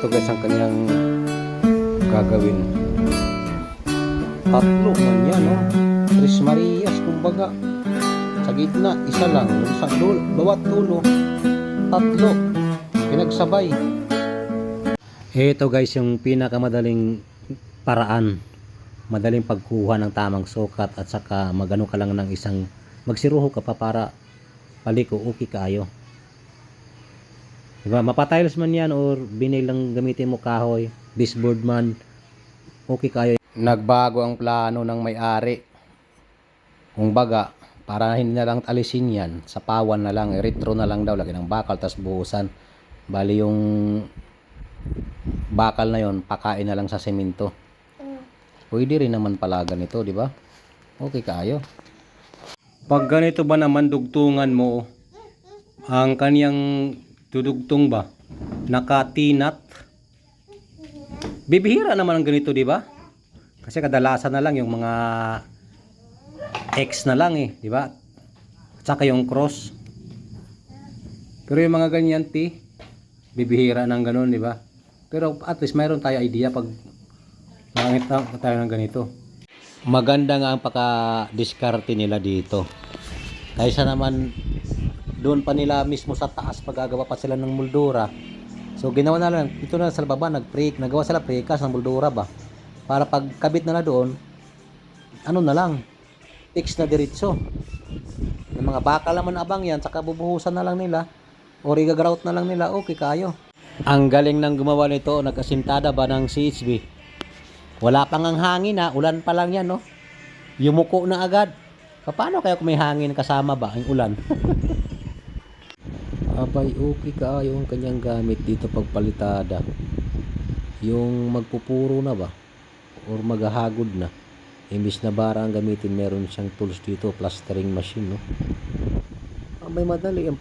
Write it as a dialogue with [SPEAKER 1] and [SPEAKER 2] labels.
[SPEAKER 1] Ito guys ang kanyang gagawin. Tatlo man yan, no? Tres Marias, kumbaga. Sa gitna, isa lang. Sa dulo, bawat dulo, tatlo. Pinagsabay. Ito guys yung pinakamadaling paraan. Madaling pagkuha ng tamang sukat at saka magano ka lang ng isang magsiruho ka pa para paliko, okay kaayo. Diba? Mapatiles man yan or binil lang gamitin mo kahoy, disboard man, okay kayo. Nagbago ang plano ng may-ari. Kung baga, para hindi na lang alisin yan, sa pawan na lang, retro na lang daw, lagi ng bakal, tas buhusan. Bali yung bakal na yon pakain na lang sa semento. Pwede rin naman pala ganito, di ba? Okay kayo. Pag ganito ba naman dugtungan mo, ang kaniyang dudugtong ba nakatinat, bibihira naman ang ganito, di ba? Kasi kadalasan na lang yung mga X na lang eh, di ba? Tsaka yung cross. Pero yung mga ganyan bibihira ng ganun, di ba? Pero at least mayroon tayo idea pag makita tayo ng ganito. Maganda nga ang paka-diskarte nila dito. Kaysa naman doon pa nila mismo sa taas pagagawa pa sila ng moldura. So ginawa na lang ito na sa baba, nagawa sila prekas ng moldura ba. Para pagkabit na doon, ano na lang, fix na diretso. Ng mga bakal naman abang yan, saka bubuhusan na lang nila o igagrout na lang nila, okay kayo. Ang galing ng gumawa nito, nag-asintada ba ng CHB. Wala pang ang hangin ha, ulan pa lang yan, no? Yumuko na agad. Paano kaya kung may hangin kasama ba ang ulan? Abay, okay kayo ang kanyang gamit dito pagpalitada. Yung magpupuro na ba? Or maghahagod na. Imbis na bara ang gamitin, meron siyang tools dito, plastering machine, no? May madali ang